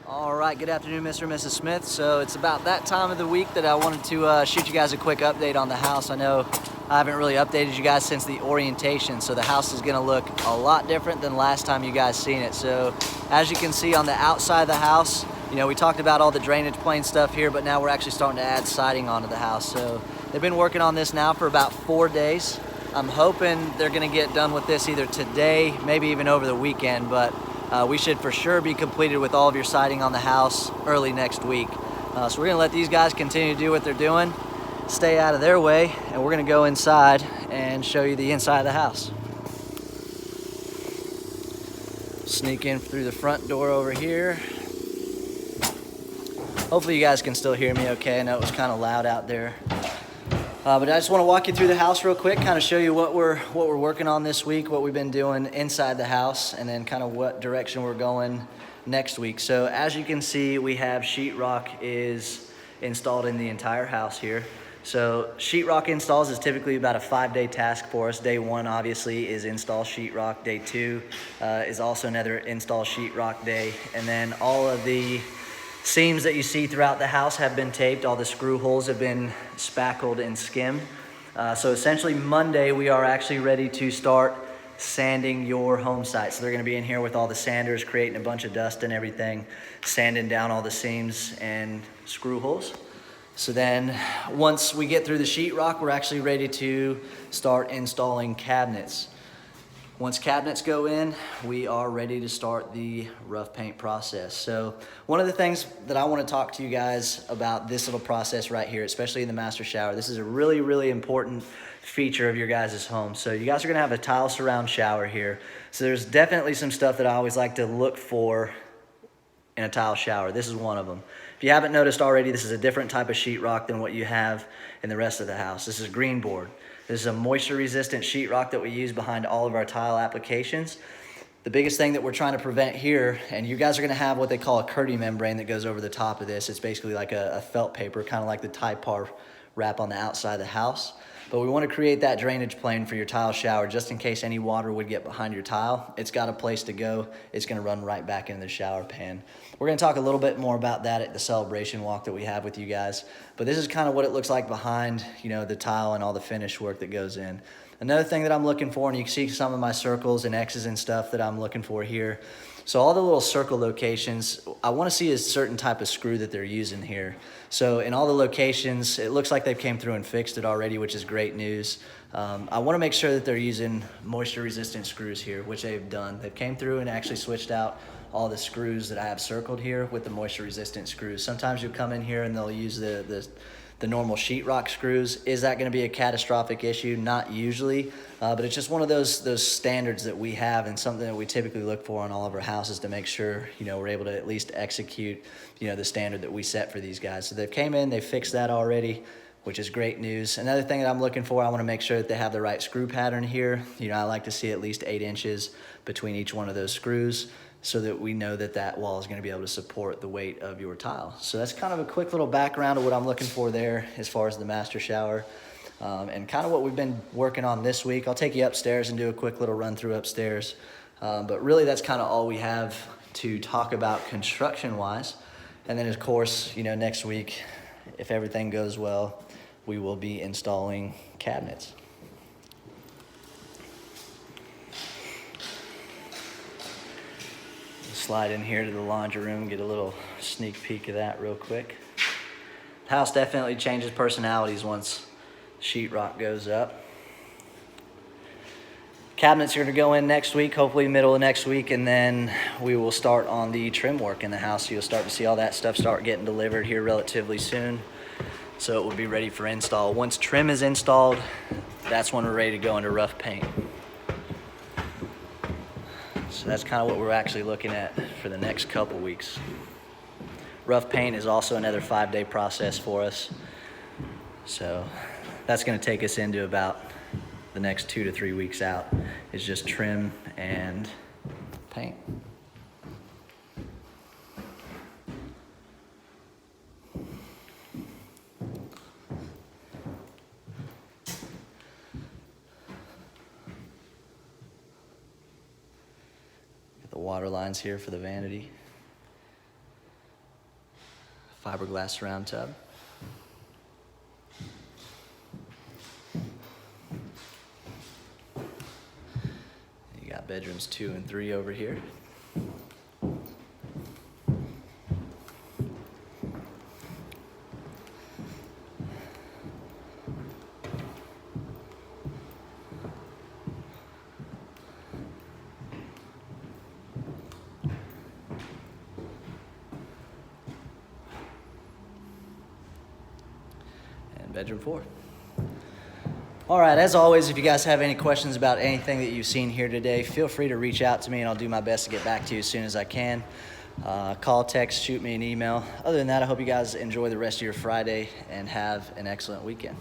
All right, good afternoon, Mr. and Mrs. Smith. So it's about that time of the week that I wanted to shoot you guys a quick update on the house. I know I haven't really updated you guys since the orientation, so the house is gonna look a lot different than last time you guys seen it. So as you can see on the outside of the house, we talked about all the drainage plane stuff here, but now we're actually starting to add siding onto the house. So they've been working on this now for about 4 days. I'm hoping they're gonna get done with this either today, maybe even over the weekend, but we should for sure be completed with all of your siding on the house early next week. So we're gonna let these guys continue to do what they're doing, stay out of their way, and we're gonna go inside and show you the inside of the house. Sneak in through the front door over here. Hopefully you guys can still hear me okay. I know it was kind of loud out there. But I just want to walk you through the house real quick, kind of show you what we're working on this week, what we've been doing inside the house, and then kind of what direction we're going next week. So as you can see, we have sheetrock is installed in the entire house here. So sheetrock installs is typically about a 5-day task for us. Day 1 obviously is install sheetrock. Day 2 is also another install sheetrock day, and then all of the seams that you see throughout the house have been taped. All the screw holes have been spackled and skimmed. So essentially Monday, we are actually ready to start sanding your home site. So they're gonna be in here with all the sanders, creating a bunch of dust and everything, sanding down all the seams and screw holes. So then once we get through the sheetrock, we're actually ready to start installing cabinets. Once cabinets go in, we are ready to start the rough paint process. So one of the things that I want to talk to you guys about this little process right here, especially in the master shower, this is a really, really important feature of your guys' home. So you guys are going to have a tile surround shower here. So there's definitely some stuff that I always like to look for in a tile shower. This is one of them. If you haven't noticed already, this is a different type of sheetrock than what you have in the rest of the house. This is green board. This is a moisture-resistant sheetrock that we use behind all of our tile applications. The biggest thing that we're trying to prevent here, and you guys are gonna have what they call a Kerdi membrane that goes over the top of this. It's basically like a felt paper, kind of like the Typar wrap on the outside of the house. But we want to create that drainage plane for your tile shower just in case any water would get behind your tile. It's got a place to go. It's going to run right back into the shower pan. We're going to talk a little bit more about that at the celebration walk that we have with you guys. But this is kind of what it looks like behind, the tile and all the finish work that goes in. Another thing that I'm looking for, and you can see some of my circles and X's and stuff that I'm looking for here. So all the little circle locations, I want to see a certain type of screw that they're using here. So in all the locations, it looks like they've came through and fixed it already, which is great news. I want to make sure that they're using moisture resistant screws here, which they've done. They've came through and actually switched out all the screws that I have circled here with the moisture resistant screws. Sometimes you'll come in here and they'll use the normal sheetrock screws. Is that going to be a catastrophic issue? Not usually, but it's just one of those standards that we have and something that we typically look for in all of our houses to make sure we're able to at least execute the standard that we set for these guys. So they've came in, they've fixed that already, which is great news. Another thing that I'm looking for, I want to make sure that they have the right screw pattern here. I like to see at least 8 inches between each one of those screws, so that we know that that wall is going to be able to support the weight of your tile. So that's kind of a quick little background of what I'm looking for there as far as the master shower, and kind of what we've been working on this week. I'll take you upstairs and do a quick little run through upstairs. But really that's kind of all we have to talk about construction wise. And then of course, next week, if everything goes well, we will be installing cabinets. Slide in here to the laundry room, get a little sneak peek of that real quick. The house definitely changes personalities once sheetrock goes up. Cabinets are going to go in next week, hopefully middle of next week, and then we will start on the trim work in the house. You'll start to see all that stuff start getting delivered here relatively soon, so it will be ready for install. Once trim is installed, that's when we're ready to go into rough paint. So that's kind of what we're actually looking at for the next couple weeks. Rough paint is also another 5-day process for us. So that's going to take us into about the next 2 to 3 weeks out. It's just trim and paint. Water lines here for the vanity. fiberglass surround tub. You got bedrooms 2 and 3 over here. Bedroom 4. All right, as always, if you guys have any questions about anything that you've seen here today, feel free to reach out to me and I'll do my best to get back to you as soon as I can. Call, text, shoot me an email. Other than that, I hope you guys enjoy the rest of your Friday and have an excellent weekend.